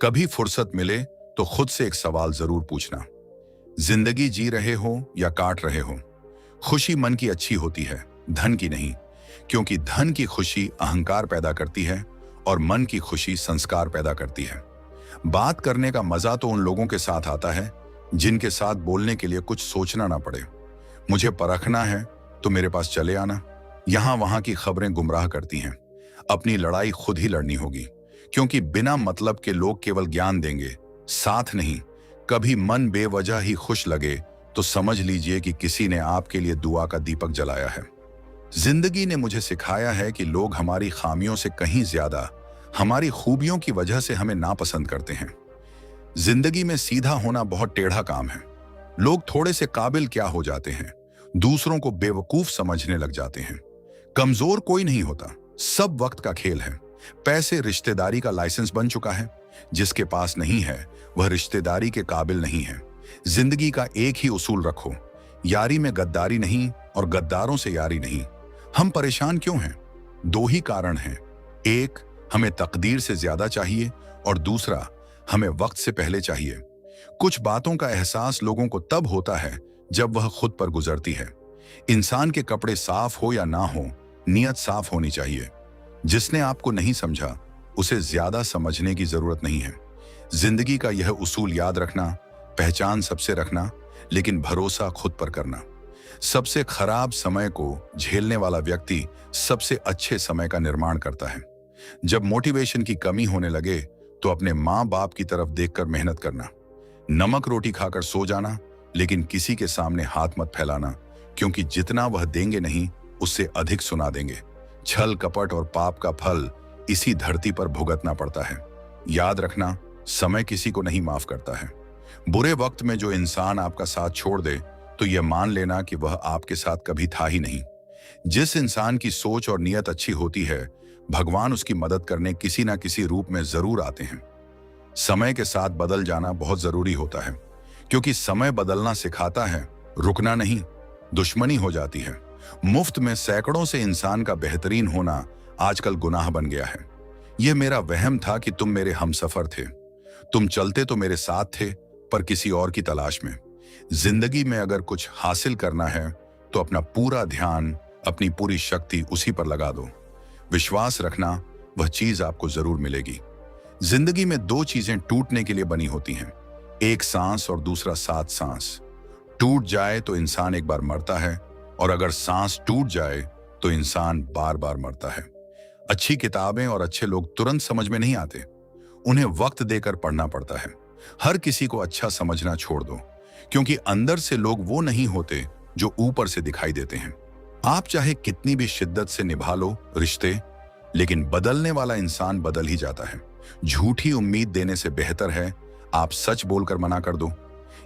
कभी फुर्सत मिले तो खुद से एक सवाल जरूर पूछना। जिंदगी जी रहे हो या काट रहे हो? खुशी मन की अच्छी होती है, धन की नहीं। क्योंकि धन की खुशी अहंकार पैदा करती है और मन की खुशी संस्कार पैदा करती है। बात करने का मजा तो उन लोगों के साथ आता है जिनके साथ बोलने के लिए कुछ सोचना ना पड़े। मुझे परखना है तो मेरे पास चले आना। यहां वहां की खबरें गुमराह करती हैं। अपनी लड़ाई खुद ही लड़नी होगी, क्योंकि बिना मतलब के लोग केवल ज्ञान देंगे, साथ नहीं। कभी मन बेवजह ही खुश लगे तो समझ लीजिए कि किसी ने आपके लिए दुआ का दीपक जलाया है। जिंदगी ने मुझे सिखाया है कि लोग हमारी खामियों से कहीं ज्यादा हमारी खूबियों की वजह से हमें नापसंद करते हैं। जिंदगी में सीधा होना बहुत टेढ़ा काम है। लोग थोड़े से काबिल क्या हो जाते हैं, दूसरों को बेवकूफ समझने लग जाते हैं। कमजोर कोई नहीं होता, सब वक्त का खेल है। पैसे रिश्तेदारी का लाइसेंस बन चुका है। जिसके पास नहीं है वह रिश्तेदारी के काबिल नहीं है। जिंदगी का एक ही उसूल रखो, यारी में गद्दारी नहीं और गद्दारों से यारी नहीं। हम परेशान क्यों हैं? दो ही कारण हैं। एक, हमें तकदीर से ज्यादा चाहिए और दूसरा, हमें वक्त से पहले चाहिए। कुछ बातों का एहसास लोगों को तब होता है जब वह खुद पर गुजरती है। इंसान के कपड़े साफ हो या ना हो, नियत साफ होनी चाहिए। जिसने आपको नहीं समझा उसे ज्यादा समझने की जरूरत नहीं है। जिंदगी का यह उसूल याद रखना, पहचान सबसे रखना, लेकिन भरोसा खुद पर करना। सबसे खराब समय को झेलने वाला व्यक्ति सबसे अच्छे समय का निर्माण करता है। जब मोटिवेशन की कमी होने लगे तो अपने माँ बाप की तरफ देखकर मेहनत करना। नमक रोटी खाकर सो जाना, लेकिन किसी के सामने हाथ मत फैलाना, क्योंकि जितना वह देंगे नहीं उससे अधिक सुना देंगे। छल कपट और पाप का फल इसी धरती पर भुगतना पड़ता है। याद रखना, समय किसी को नहीं माफ करता है। बुरे वक्त में जो इंसान आपका साथ छोड़ दे तो यह मान लेना कि वह आपके साथ कभी था ही नहीं। जिस इंसान की सोच और नियत अच्छी होती है, भगवान उसकी मदद करने किसी ना किसी रूप में जरूर आते हैं। समय के साथ बदल जाना बहुत जरूरी होता है, क्योंकि समय बदलना सिखाता है, रुकना नहीं। दुश्मनी हो जाती है। मुफ्त में सैकड़ों से इंसान का बेहतरीन होना आजकल गुनाह बन गया है। यह मेरा वहम था कि तुम मेरे हमसफर थे। तुम चलते तो मेरे साथ थे, पर किसी और की तलाश में। जिंदगी में अगर कुछ हासिल करना है तो अपना पूरा ध्यान, अपनी पूरी शक्ति उसी पर लगा दो। विश्वास रखना, वह चीज आपको जरूर मिलेगी। जिंदगी में दो चीजें टूटने के लिए बनी होती हैं, एक सांस और दूसरा सात सांस। टूट जाए तो इंसान एक बार मरता है, और अगर सांस टूट जाए तो इंसान बार बार मरता है। अच्छी किताबें और अच्छे लोग तुरंत समझ में नहीं आते, उन्हें वक्त देकर पढ़ना पड़ता है। हर किसी को अच्छा समझना छोड़ दो, क्योंकि अंदर से लोग वो नहीं होते जो ऊपर से दिखाई देते हैं। आप चाहे कितनी भी शिद्दत से निभा लो रिश्ते, लेकिन बदलने वाला इंसान बदल ही जाता है। झूठी उम्मीद देने से बेहतर है आप सच बोलकर मना कर दो।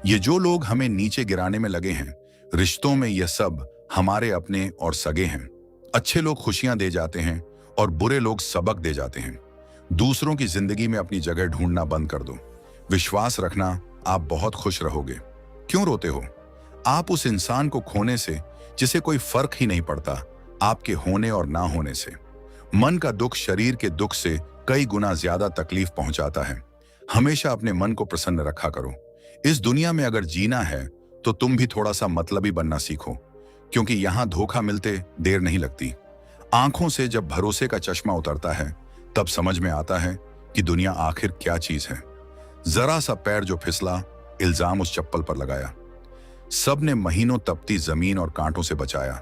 ये जो लोग हमें नीचे गिराने में लगे हैं, रिश्तों में यह सब हमारे अपने और सगे हैं। अच्छे लोग खुशियां दे जाते हैं और बुरे लोग सबक दे जाते हैं। दूसरों की जिंदगी में अपनी जगह ढूंढना बंद कर दो। विश्वास रखना, आप बहुत खुश रहोगे। क्यों रोते हो? आप उस इंसान को खोने से जिसे कोई फर्क ही नहीं पड़ता आपके होने और ना होने से। मन का दुख शरीर के दुख से कई गुना ज्यादा तकलीफ पहुंचाता है। हमेशा अपने मन को प्रसन्न रखा करो। इस दुनिया में अगर जीना है तो तुम भी थोड़ा सा मतलबी बनना सीखो, क्योंकि यहां धोखा मिलते देर नहीं लगती। आंखों से जब भरोसे का चश्मा उतरता है तब समझ में आता है कि दुनिया आखिर क्या चीज है। जरा सा पैर जो फिसला, इल्जाम उस चप्पल पर लगाया। सबने महीनों तपती जमीन और कांटों से बचाया।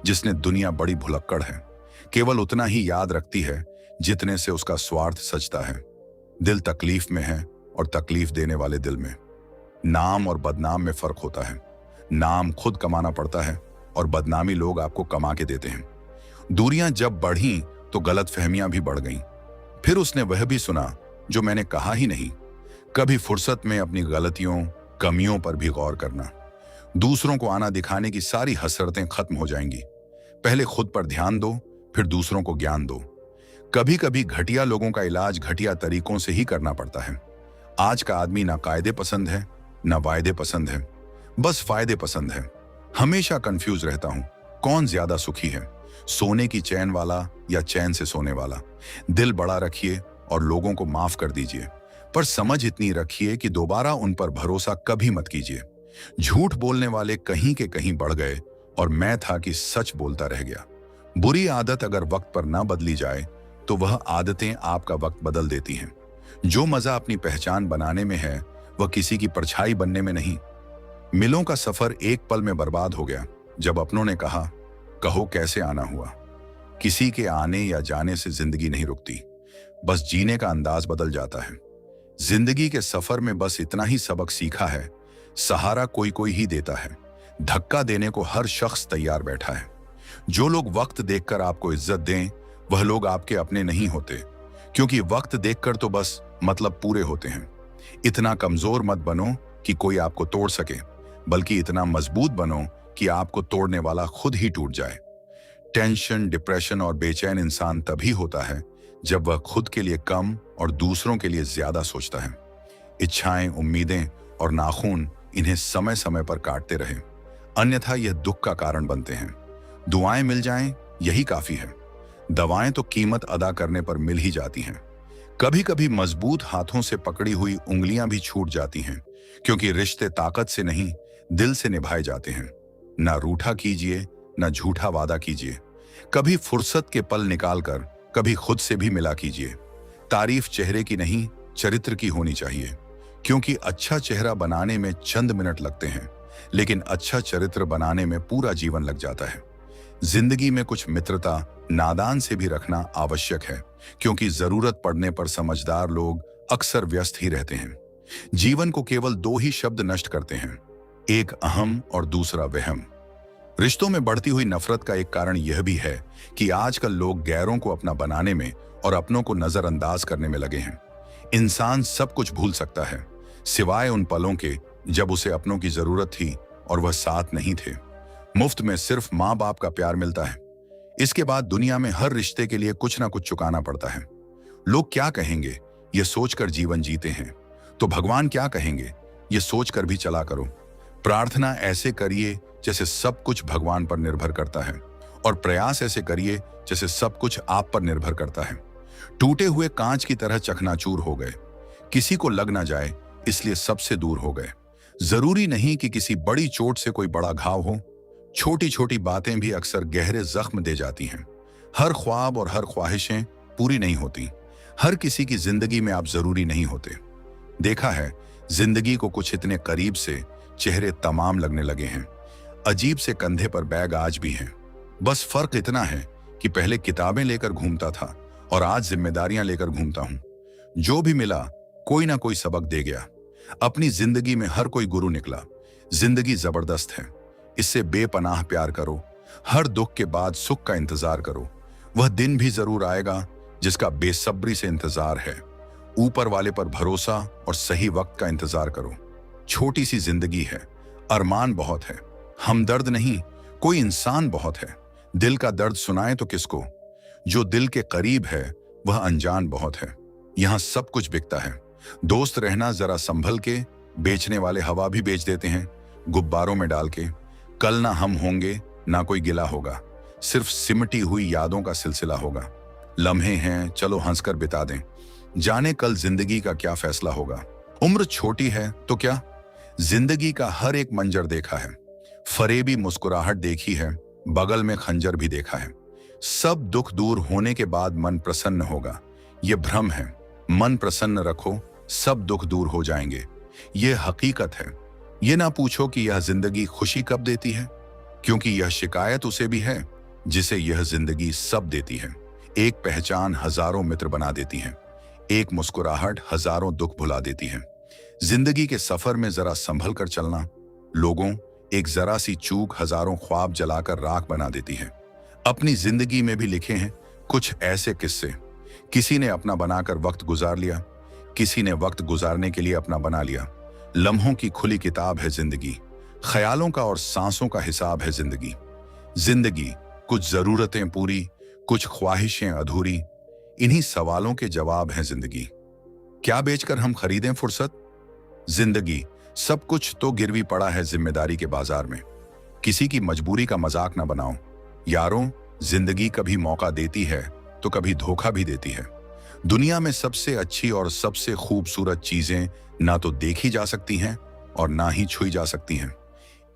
जिसने दुनिया बड़ी भुलक्कड़ है, केवल उतना ही याद रखती है जितने से उसका स्वार्थ सचता है। दिल तकलीफ में है और तकलीफ देने वाले दिल में। नाम और बदनाम में फर्क होता है। नाम खुद कमाना पड़ता है और बदनामी लोग आपको कमा के देते हैं। दूरियां जब बढ़ी तो गलतफहमियां भी बढ़ गईं। फिर उसने वह भी सुना जो मैंने कहा ही नहीं। कभी फुर्सत में अपनी गलतियों, कमियों पर भी गौर करना। दूसरों को आना दिखाने की सारी हसरतें खत्म हो जाएंगी। पहले खुद पर ध्यान दो, फिर दूसरों को ज्ञान दो। कभी कभी घटिया लोगों का इलाज घटिया तरीकों से ही करना पड़ता है। आज का आदमी ना कायदे पसंद है, ना वायदे पसंद है, बस फायदे पसंद है। हमेशा कंफ्यूज रहता हूं, कौन ज्यादा सुखी है, सोने की चैन वाला या चैन से सोने वाला? दिल बड़ा रखिए और लोगों को माफ कर दीजिए। पर समझ इतनी रखिए कि दोबारा उन पर भरोसा कभी मत कीजिए। झूठ बोलने वाले कहीं के कहीं बढ़ गए और मैं था कि सच बोलता रह गया। बुरी आदत अगर वक्त पर ना बदली जाए तो वह आदतें आपका वक्त बदल देती हैं। जो मजा अपनी पहचान बनाने में है वह किसी की परछाई बनने में नहीं। मिलों का सफर एक पल में बर्बाद हो गया जब अपनों ने कहा, कहो कैसे आना हुआ। किसी के आने या जाने से जिंदगी नहीं रुकती, बस जीने का अंदाज बदल जाता है। जिंदगी के सफर में बस इतना ही सबक सीखा है, सहारा कोई कोई ही देता है, धक्का देने को हर शख्स तैयार बैठा है। जो लोग वक्त देखकर आपको इज्जत दें वह लोग आपके अपने नहीं होते, क्योंकि वक्त देखकर तो बस मतलब पूरे होते हैं। इतना कमजोर मत बनो कि कोई आपको तोड़ सके, बल्कि इतना मजबूत बनो कि आपको तोड़ने वाला खुद ही टूट जाए। टेंशन, डिप्रेशन और बेचैन इंसान तभी होता है जब वह खुद के लिए कम और दूसरों के लिए ज्यादा सोचता है। इच्छाएं, उम्मीदें और नाखून इन्हें समय समय पर काटते रहे, अन्यथा यह दुख का कारण बनते हैं। दुआएं मिल जाएं यही काफी है, दवाएं तो कीमत अदा करने पर मिल ही जाती हैं। कभी कभी मजबूत हाथों से पकड़ी हुई उंगलियां भी छूट जाती हैं, क्योंकि रिश्ते ताकत से नहीं दिल से निभाए जाते हैं। ना रूठा कीजिए, ना झूठा वादा कीजिए। कभी फुर्सत के पल निकालकर कभी खुद से भी मिला कीजिए। तारीफ चेहरे की नहीं चरित्र की होनी चाहिए, क्योंकि अच्छा चेहरा बनाने में चंद मिनट लगते हैं, लेकिन अच्छा चरित्र बनाने में पूरा जीवन लग जाता है। जिंदगी में कुछ मित्रता नादान से भी रखना आवश्यक है, क्योंकि जरूरत पड़ने पर समझदार लोग अक्सर व्यस्त ही रहते हैं। जीवन को केवल दो ही शब्द नष्ट करते हैं, एक अहम और दूसरा वहम। रिश्तों में बढ़ती हुई नफरत का एक कारण यह भी है कि आजकल लोग गैरों को अपना बनाने में और अपनों को नजरअंदाज करने में लगे हैं। इंसान सब कुछ भूल सकता है, सिवाय उन पलों के जब उसे अपनों की जरूरत थी और वह साथ नहीं थे। मुफ्त में सिर्फ माँ बाप का प्यार मिलता है। इसके बाद दुनिया में हर रिश्ते के लिए कुछ ना कुछ चुकाना पड़ता है। लोग क्या कहेंगे ये सोचकर जीवन जीते हैं, तो भगवान क्या कहेंगे ये सोचकर भी चला करो। प्रार्थना ऐसे करिए जैसे सब कुछ भगवान पर निर्भर करता है, और प्रयास ऐसे करिए जैसे सब कुछ आप पर निर्भर करता है। टूटे हुए कांच की तरह चकनाचूर हो गए, किसी को लग ना जाए इसलिए सबसे दूर हो गए। जरूरी नहीं कि किसी बड़ी चोट से कोई बड़ा घाव हो, छोटी छोटी बातें भी अक्सर गहरे जख्म दे जाती हैं। हर ख्वाब और हर ख्वाहिशें पूरी नहीं होती, हर किसी की जिंदगी में आप जरूरी नहीं होते। देखा है, जिंदगी को कुछ इतने करीब से चेहरे तमाम लगने लगे हैं, अजीब से कंधे पर बैग आज भी हैं। बस फर्क इतना है कि पहले किताबें लेकर घूमता था और आज जिम्मेदारियां लेकर घूमता हूं। जो भी मिला कोई ना कोई सबक दे गया। अपनी जिंदगी में हर कोई गुरु निकला। जिंदगी जबरदस्त है, इससे बेपनाह प्यार करो। हर दुख के बाद सुख का इंतजार करो। वह दिन भी जरूर आएगा जिसका बेसब्री से इंतजार है। ऊपर वाले पर भरोसा और सही वक्त का इंतजार करो। छोटी सी जिंदगी है, अरमान बहुत है, हमदर्द नहीं कोई इंसान बहुत है। दिल का दर्द सुनाए तो किसको, जो दिल के करीब है वह अनजान बहुत है। यहां सब कुछ बिकता है। दोस्त रहना जरा संभल के, बेचने वाले हवा भी बेच देते हैं गुब्बारों में डाल के। कल ना हम होंगे ना कोई गिला होगा, सिर्फ सिमटी हुई यादों का सिलसिला होगा। लम्हे हैं चलो हंसकर बिता दें, जाने कल जिंदगी का क्या फैसला होगा। उम्र छोटी है तो क्या, जिंदगी का हर एक मंजर देखा है। फरेबी मुस्कुराहट देखी है, बगल में खंजर भी देखा है। सब दुख दूर होने के बाद मन प्रसन्न होगा, ये भ्रम है। मन प्रसन्न रखो, सब दुख दूर हो जाएंगे, ये हकीकत है। ये ना पूछो कि यह जिंदगी खुशी कब देती है, क्योंकि यह शिकायत उसे भी है जिसे यह जिंदगी सब देती है। एक पहचान हजारों मित्र बना देती है, एक मुस्कुराहट हजारों दुख भुला देती है। जिंदगी के सफर में जरा संभल कर चलना। लोगों, एक जरा सी चूक हजारों ख्वाब जलाकर राख बना देती है। अपनी जिंदगी में भी लिखे हैं कुछ ऐसे किस्से। किसी ने अपना बनाकर वक्त गुजार लिया, किसी ने वक्त गुजारने के लिए अपना बना लिया। लम्हों की खुली किताब है जिंदगी, ख्यालों का और सांसों का हिसाब है जिंदगी। जिंदगी कुछ जरूरतें पूरी, कुछ ख्वाहिशें अधूरी, इन्हीं सवालों के जवाब हैं जिंदगी। क्या बेचकर हम खरीदें फुर्सत? जिंदगी सब कुछ तो गिरवी पड़ा है जिम्मेदारी के बाजार में। किसी की मजबूरी का मजाक ना बनाओ। यारों, जिंदगी कभी मौका देती है तो कभी धोखा भी देती है। दुनिया में सबसे अच्छी और सबसे खूबसूरत चीजें ना तो देखी जा सकती हैं और ना ही छुई जा सकती हैं।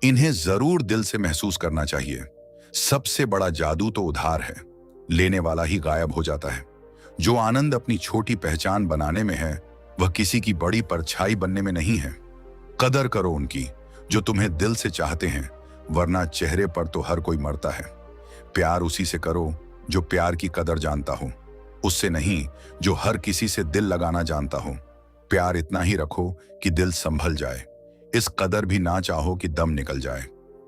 इन्हें जरूर दिल से महसूस करना चाहिए। सबसे बड़ा जादू तो उधार है, लेने वाला ही गायब हो जाता है। जो आनंद अपनी छोटी पहचान बनाने में है, वह किसी की बड़ी परछाई बनने में नहीं है। कदर करो उनकी जो तुम्हें दिल से चाहते हैं, वरना चेहरे पर तो हर कोई मरता है। प्यार उसी से करो जो प्यार की कदर जानता हो, उससे नहीं जो हर किसी से दिल लगाना जानता हो। प्यार इतना ही रखो कि दिल संभल जाए, इस कदर भी ना चाहो कि दम निकल जाए।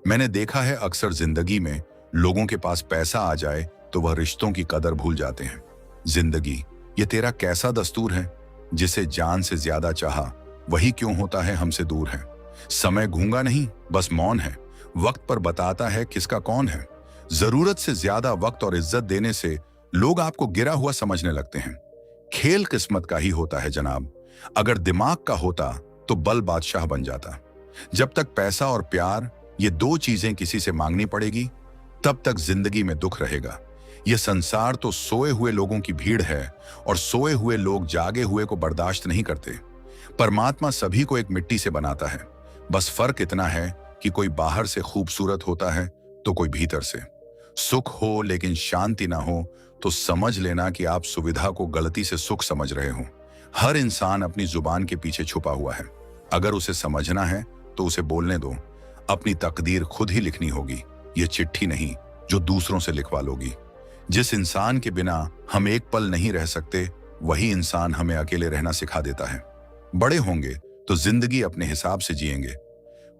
मैंने देखा है अक्सर जिंदगी में लोगों के पास पैसा आ जाए तो वह रिश्तों की कदर भूल जाते हैं। जिंदगी, ये तेरा कैसा दस्तूर है? जिसे जान से ज्यादा चाहा वही क्यों होता है हमसे दूर है। समय गूंगा नहीं, बस मौन है, वक्त पर बताता है किसका कौन है। जरूरत से ज्यादा वक्त और इज्जत देने से लोग आपको गिरा हुआ समझने लगते हैं। खेल किस्मत का ही होता है जनाब। अगर दिमाग का होता तो बल बादशाह बन जाता। जब तक पैसा और प्यार, ये दो चीजें किसी से मांगनी पड़ेगी, तब तक जिंदगी में दुख रहेगा। यह संसार तो सोए हुए लोगों की भीड़ है और सोए हुए लोग जागे हुए को बर्दाश्त नहीं करते। परमात्मा सभी को एक मिट्टी से बनाता है, बस फर्क इतना है कि कोई बाहर से खूबसूरत होता है तो कोई भीतर से। सुख हो लेकिन शांति ना हो तो समझ लेना कि आप सुविधा को गलती से सुख समझ रहे हो। हर इंसान अपनी जुबान के पीछे छुपा हुआ है। अगर उसे समझना है तो उसे बोलने दो। अपनी तकदीर खुद ही लिखनी होगी, ये चिट्ठी नहीं जो दूसरों से लिखवा लोगी। जिस इंसान के बिना हम एक पल नहीं रह सकते, वही इंसान हमें अकेले रहना सिखा देता है। बड़े होंगे तो जिंदगी अपने हिसाब से जिएंगे।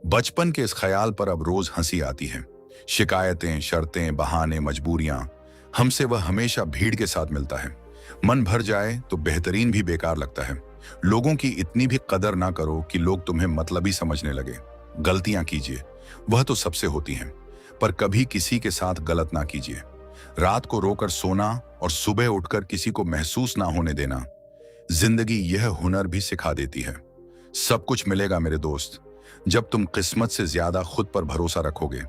बचपन के इस ख्याल पर अब रोज हंसी आती है। शिकायतें, शर्तें, बहाने, मजबूरियां, हमसे वह हमेशा भीड़ के साथ मिलता है। मन भर जाए तो बेहतरीन भी बेकार लगता है। लोगों की इतनी भी कदर ना करो कि लोग तुम्हें मतलबी समझने लगे। गलतियां कीजिए, वह तो सबसे होती हैं, पर कभी किसी के साथ गलत ना कीजिए। रात को रोकर सोना और सुबह उठकर किसी को महसूस ना होने देना, जिंदगी यह हुनर भी सिखा देती है। सब कुछ मिलेगा मेरे दोस्त, जब तुम किस्मत से ज्यादा खुद पर भरोसा रखोगे।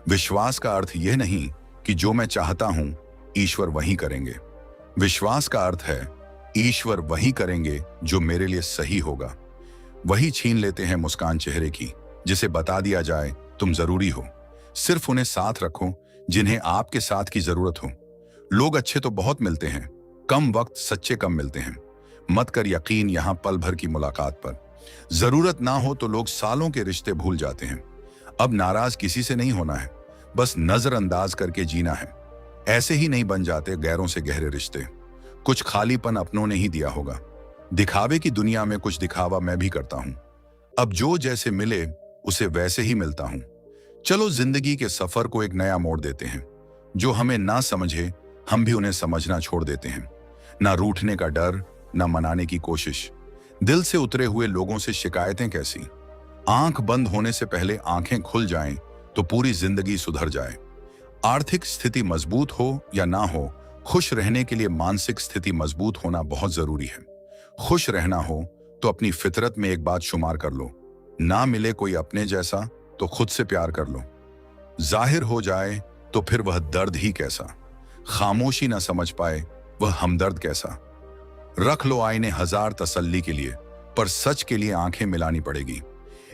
विश्वास का अर्थ यह नहीं कि जो मैं चाहता हूं ईश्वर वही करेंगे। विश्वास का अर्थ है ईश्वर वही करेंगे जो मेरे लिए सही होगा। वही छीन लेते हैं मुस्कान चेहरे की, जिसे बता दिया जाए तुम जरूरी हो। सिर्फ उन्हें साथ रखो जिन्हें आपके साथ की जरूरत हो। लोग अच्छे तो बहुत मिलते हैं, कम वक्त सच्चे कम मिलते हैं। मत कर यकीन यहां पल भर की मुलाकात पर। जरूरत ना हो तो लोग सालों के रिश्ते भूल जाते हैं। अब नाराज किसी से नहीं होना है, बस नजरअंदाज करके जीना है। ऐसे ही नहीं बन जाते गैरों से गहरे रिश्ते। कुछ खालीपन अपनों ने ही दिया होगा। दिखावे की दुनिया में कुछ दिखावा मैं भी करता हूं। अब जो जैसे मिले उसे वैसे ही मिलता हूं। चलो जिंदगी के सफर को एक नया मोड़ देते हैं। जो हमें ना समझे हम भी उन्हें समझना छोड़ देते हैं। ना रूठने का डर, ना मनाने की कोशिश। दिल से उतरे हुए लोगों से शिकायतें कैसी। आंख बंद होने से पहले आंखें खुल जाएं तो पूरी जिंदगी सुधर जाए। आर्थिक स्थिति मजबूत हो या ना हो, खुश रहने के लिए मानसिक स्थिति मजबूत होना बहुत जरूरी है। खुश रहना हो तो अपनी फितरत में एक बात शुमार कर लो, ना मिले कोई अपने जैसा तो खुद से प्यार कर लो। जाहिर हो जाए तो फिर वह दर्द ही कैसा। खामोशी ना समझ पाए वह हमदर्द कैसा। रख लो आईने हजार तसल्ली के लिए, पर सच के लिए आंखें मिलानी पड़ेगी।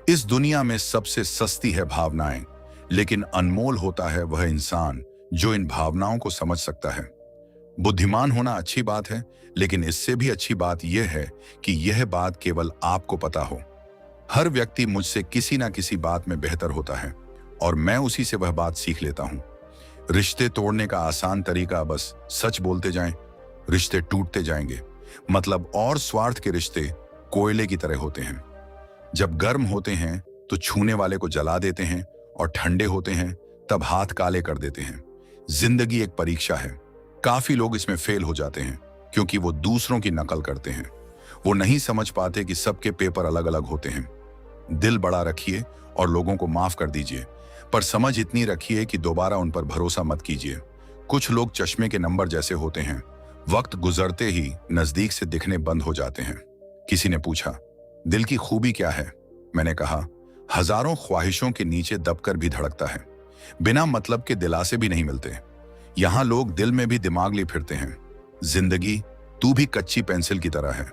इस दुनिया में सबसे सस्ती है भावनाएं, लेकिन अनमोल होता है वह इंसान जो इन भावनाओं को समझ सकता है। बुद्धिमान होना अच्छी बात है, लेकिन इससे भी अच्छी बात यह है कि यह बात केवल आपको पता हो। हर व्यक्ति मुझसे किसी ना किसी बात में बेहतर होता है और मैं उसी से वह बात सीख लेता हूं। रिश्ते तोड़ने का आसान तरीका बस सच बोलते जाएं। रिश्ते टूटते जाएंगे। मतलब और स्वार्थ के रिश्ते कोयले की तरह होते हैं। जब गर्म होते हैं तो छूने वाले को जला देते हैं और ठंडे होते हैं तब हाथ काले कर देते हैं। जिंदगी एक परीक्षा है। काफी लोग इसमें फेल हो जाते हैं क्योंकि वो दूसरों की नकल करते हैं। वो नहीं समझ पाते कि सबके पेपर अलग अलग होते हैं। दिल बड़ा रखिए और लोगों को माफ कर दीजिए, पर समझ इतनी रखिए कि दोबारा उन पर भरोसा मत कीजिए। कुछ लोग चश्मे के नंबर जैसे होते हैं, वक्त गुजरते ही नजदीक से दिखने बंद हो जाते हैं। किसी ने पूछा, दिल की खूबी क्या है? मैंने कहा, हजारों ख्वाहिशों के नीचे दबकर भी धड़कता है। बिना मतलब के दिलासे भी नहीं मिलते। यहां लोग दिल में भी दिमाग लिए फिरते हैं। जिंदगी, तू भी कच्ची पेंसिल की तरह है,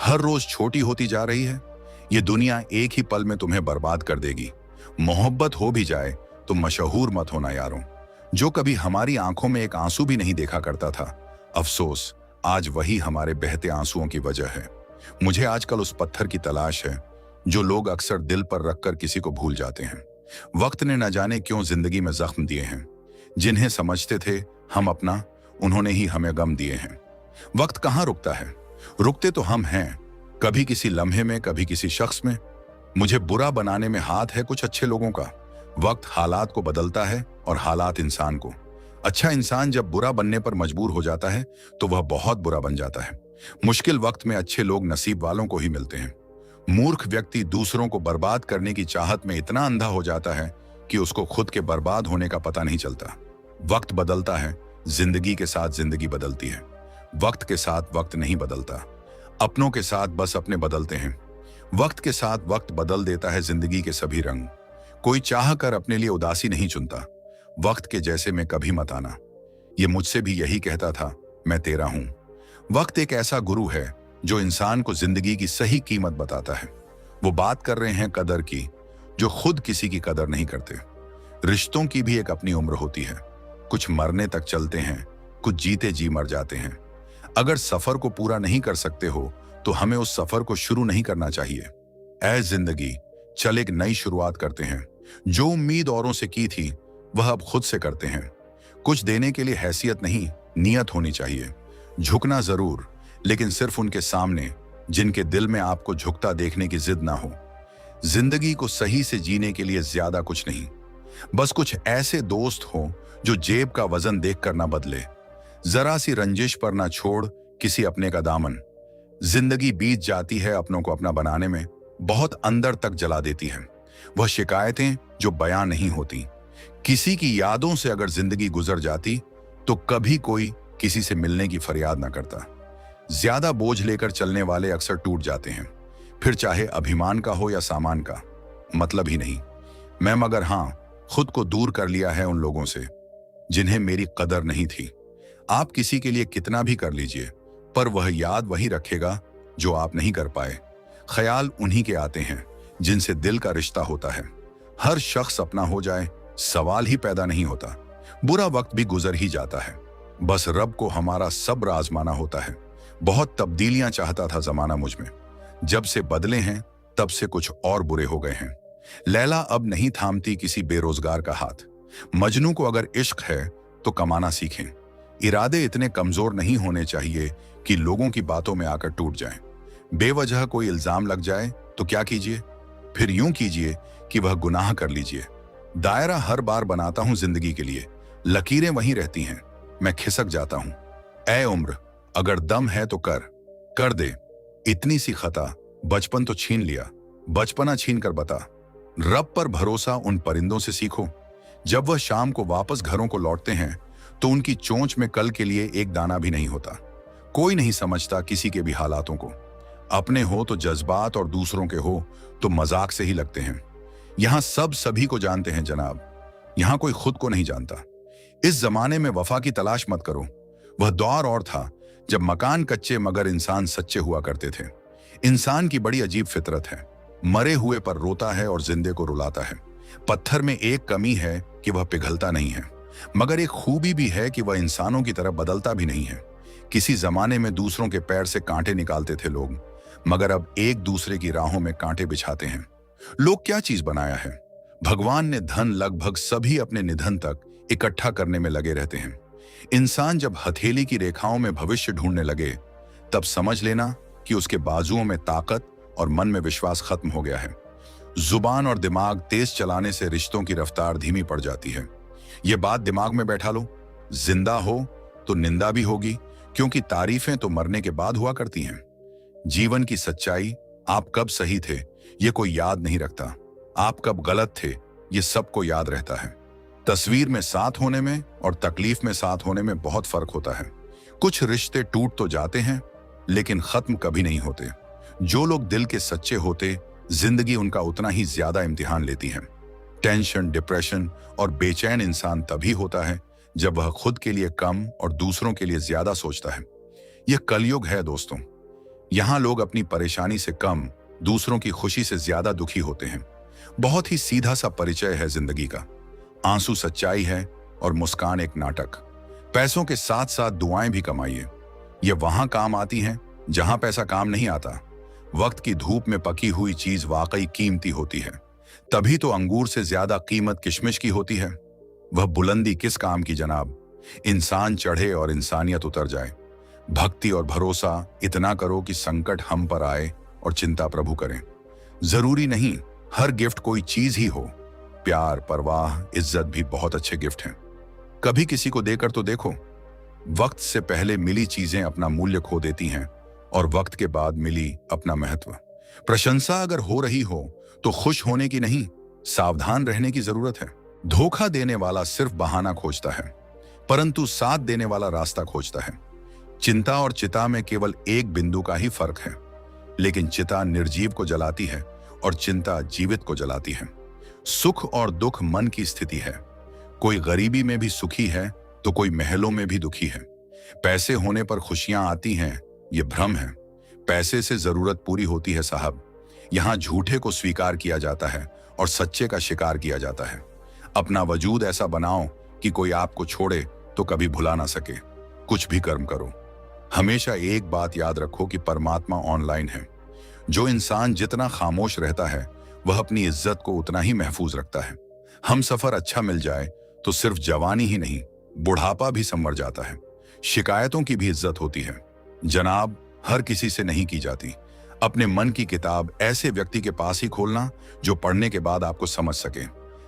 हर रोज छोटी होती जा रही है। ये दुनिया एक ही पल में तुम्हें बर्बाद कर देगी। मोहब्बत हो भी जाए तो मशहूर मत होना यारों। जो कभी हमारी आंखों में एक आंसू भी नहीं देखा करता था, अफसोस आज वही हमारे बहते आंसुओं की वजह है। मुझे आजकल उस पत्थर की तलाश है जो लोग अक्सर दिल पर रखकर किसी को भूल जाते हैं। वक्त ने न जाने क्यों जिंदगी में जख्म दिए हैं। जिन्हें समझते थे हम अपना, उन्होंने ही हमें गम दिए हैं। वक्त कहाँ रुकता है, रुकते तो हम हैं, कभी किसी लम्हे में, कभी किसी शख्स में। मुझे बुरा बनाने में हाथ है कुछ अच्छे लोगों का। वक्त हालात को बदलता है और हालात इंसान को। अच्छा इंसान जब बुरा बनने पर मजबूर हो जाता है तो वह बहुत बुरा बन जाता है। मुश्किल वक्त में अच्छे लोग नसीब वालों को ही मिलते हैं। मूर्ख व्यक्ति दूसरों को बर्बाद करने की चाहत में इतना अंधा हो जाता है कि उसको खुद के बर्बाद होने का पता नहीं चलता। वक्त बदलता है, जिंदगी के साथ जिंदगी बदलती है। वक्त के साथ वक्त नहीं बदलता, अपनों के साथ बस अपने बदलते हैं। वक्त के साथ वक्त बदल देता है जिंदगी के सभी रंग। कोई चाह कर अपने लिए उदासी नहीं चुनता। वक्त के जैसे में कभी मत आना, ये मुझसे भी यही कहता था, मैं तेरा हूं। वक्त एक ऐसा गुरु है जो इंसान को जिंदगी की सही कीमत बताता है। वो बात कर रहे हैं कदर की, जो खुद किसी की कदर नहीं करते। रिश्तों की भी एक अपनी उम्र होती है, कुछ मरने तक चलते हैं, कुछ जीते जी मर जाते हैं। अगर सफर को पूरा नहीं कर सकते हो तो हमें उस सफर को शुरू नहीं करना चाहिए। ऐ जिंदगी चल एक नई शुरुआत करते हैं। जो उम्मीद औरों से की थी वह अब खुद से करते हैं। कुछ देने के लिए हैसियत नहीं, नियत होनी चाहिए। झुकना जरूर, लेकिन सिर्फ उनके सामने जिनके दिल में आपको झुकता देखने की जिद ना हो। जिंदगी को सही से जीने के लिए ज्यादा कुछ नहीं, बस कुछ ऐसे दोस्त हो जो जेब का वजन देख कर ना बदले, जरा सी रंजिश पर ना छोड़ किसी अपने का दामन। जिंदगी बीत जाती है अपनों को अपना बनाने में, बहुत अंदर तक जला देती है वह शिकायतें जो बयां नहीं होती। किसी की यादों से अगर जिंदगी गुजर जाती तो कभी कोई किसी से मिलने की फरियाद ना करता। ज्यादा बोझ लेकर चलने वाले अक्सर टूट जाते हैं, फिर चाहे अभिमान का हो या सामान का, मतलब ही नहीं। मैं मगर हां, खुद को दूर कर लिया है उन लोगों से जिन्हें मेरी कदर नहीं थी। आप किसी के लिए कितना भी कर लीजिए, पर वह याद वही रखेगा जो आप नहीं कर पाए। ख्याल उन्हीं के आते हैं जिनसे दिल का रिश्ता होता है। हर शख्स अपना हो जाए सवाल ही पैदा नहीं होता। बुरा वक्त भी गुजर ही जाता है, बस रब को हमारा सब्र आजमाना होता है। बहुत तब्दीलियां चाहता था जमाना मुझ में, जब से बदले हैं तब से कुछ और बुरे हो गए हैं। लैला अब नहीं थामती किसी बेरोजगार का हाथ। मजनू को अगर इश्क है तो कमाना सीखें। इरादे इतने कमजोर नहीं होने चाहिए कि लोगों की बातों में आकर टूट जाएं। बेवजह कोई इल्जाम लग जाए तो क्या कीजिए, फिर यूं कीजिए कि वह गुनाह कर लीजिए। दायरा हर बार बनाता हूं जिंदगी के लिए, लकीरें वहीं रहती हैं, मैं खिसक जाता हूं। ऐ उम्र अगर दम है तो कर दे। इतनी सी खता, बचपन तो छीन लिया, बचपना छीन कर बता। रब पर भरोसा उन परिंदों से सीखो, जब वह शाम को वापस घरों को लौटते हैं तो उनकी चोंच में कल के लिए एक दाना भी नहीं होता। कोई नहीं समझता किसी के भी हालातों को। अपने हो तो जज्बात और दूसरों के हो तो मजाक से ही लगते हैं। यहां सब सभी को जानते हैं जनाब, यहां कोई खुद को नहीं जानता। इस जमाने में वफा की तलाश मत करो। वह दौर और था जब मकान कच्चे मगर इंसान सच्चे हुआ करते थे। इंसान की बड़ी अजीब फितरत है, मरे हुए पर रोता है और जिंदे को रुलाता है। पत्थर में एक कमी है कि वह पिघलता नहीं है, मगर एक खूबी भी है कि वह इंसानों की तरह बदलता भी नहीं है। किसी जमाने में दूसरों के पैर से कांटे निकालते थे लोग, मगर अब एक दूसरे की राहों में कांटे बिछाते हैं। लोग क्या चीज बनाया है? भगवान ने धन लगभग सभी अपने निधन तक इकट्ठा करने में लगे रहते हैं। इंसान जब हथेली की रेखाओं में भविष्य ढूंढने लगे तब समझ लेना कि उसके बाजुओं में ताकत और मन में विश्वास खत्म हो गया है। जुबान और दिमाग तेज चलाने से रिश्तों की रफ्तार धीमी पड़ जाती है। यह बात दिमाग में बैठा लो, जिंदा हो तो निंदा भी होगी, क्योंकि तारीफें तो मरने के बाद हुआ करती हैं। जीवन की सच्चाई, आप कब सही थे ये कोई याद नहीं रखता, आप कब गलत थे ये सबको याद रहता है। तस्वीर में साथ होने में और तकलीफ में साथ होने में बहुत फर्क होता है। कुछ रिश्ते टूट तो जाते हैं लेकिन खत्म कभी नहीं होते। जो लोग दिल के सच्चे होते, जिंदगी उनका उतना ही ज्यादा इम्तिहान लेती है। टेंशन, डिप्रेशन और बेचैन इंसान तभी होता है जब वह खुद के लिए कम और दूसरों के लिए ज्यादा सोचता है। यह कलयुग है दोस्तों। यहाँ लोग अपनी परेशानी से कम दूसरों की खुशी से ज्यादा दुखी होते हैं। बहुत ही सीधा सा परिचय है जिंदगी का। आंसू सच्चाई है और मुस्कान एक नाटक। पैसों के साथ साथ दुआएं भी कमाइए। ये वहां काम आती हैं जहां पैसा काम नहीं आता। वक्त की धूप में पकी हुई चीज वाकई कीमती होती है। तभी तो अंगूर से ज्यादा कीमत किशमिश की होती है। वह बुलंदी किस काम की जनाब, इंसान चढ़े और इंसानियत उतर जाए। भक्ति और भरोसा इतना करो कि संकट हम पर आए और चिंता प्रभु करें। जरूरी नहीं हर गिफ्ट कोई चीज ही हो। प्यार, परवाह, इज्जत भी बहुत अच्छे गिफ्ट हैं। कभी किसी को देकर तो देखो। वक्त से पहले मिली चीजें अपना मूल्य खो देती हैं और वक्त के बाद मिली अपना महत्व। प्रशंसा अगर हो रही हो तो खुश होने की नहीं, सावधान रहने की जरूरत है। धोखा देने वाला सिर्फ बहाना खोजता है, परंतु साथ देने वाला रास्ता खोजता है। चिंता और चिता में केवल एक बिंदु का ही फर्क है, लेकिन चिता निर्जीव को जलाती है और चिंता जीवित को जलाती है। सुख और दुख मन की स्थिति है। कोई गरीबी में भी सुखी है तो कोई महलों में भी दुखी है। पैसे होने पर खुशियां आती हैं, ये भ्रम है। पैसे से जरूरत पूरी होती है साहब। यहाँ झूठे को स्वीकार किया जाता है और सच्चे का शिकार किया जाता है। अपना वजूद ऐसा बनाओ कि कोई आपको छोड़े तो कभी भुला ना सके। कुछ भी कर्म करो, हमेशा एक बात याद रखो कि परमात्मा ऑनलाइन है। जो इंसान जितना खामोश रहता है वह अपनी इज्जत को उतना ही महफूज रखता है। हम सफर अच्छा मिल जाए तो सिर्फ जवानी ही नहीं, बुढ़ापा भी संवर जाता है। शिकायतों की भी इज्जत होती है जनाब, हर किसी से नहीं की जाती। अपने मन की किताब ऐसे व्यक्ति के पास ही खोलना जो पढ़ने के बाद आपको समझ सके।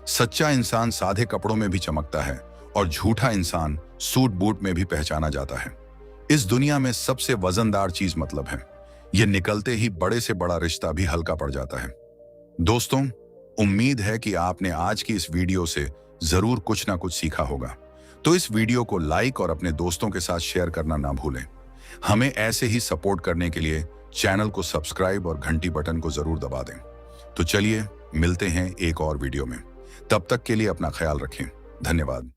सच्चा इंसान सादे कपड़ों में भी चमकता है और झूठा इंसान सूट बूट में भी पहचाना जाता है। इस दुनिया में सबसे वजनदार चीज मतलब है। यह निकलते ही बड़े से बड़ा रिश्ता भी हल्का पड़ जाता है। दोस्तों, उम्मीद है कि आपने आज की इस वीडियो से जरूर कुछ ना कुछ सीखा होगा। तो इस वीडियो को लाइक और अपने दोस्तों के साथ शेयर करना ना भूलें। हमें ऐसे ही सपोर्ट करने के लिए चैनल को सब्सक्राइब और घंटी बटन को जरूर दबा दें। तो चलिए मिलते हैं एक और वीडियो में। तब तक के लिए अपना ख्याल रखें। धन्यवाद।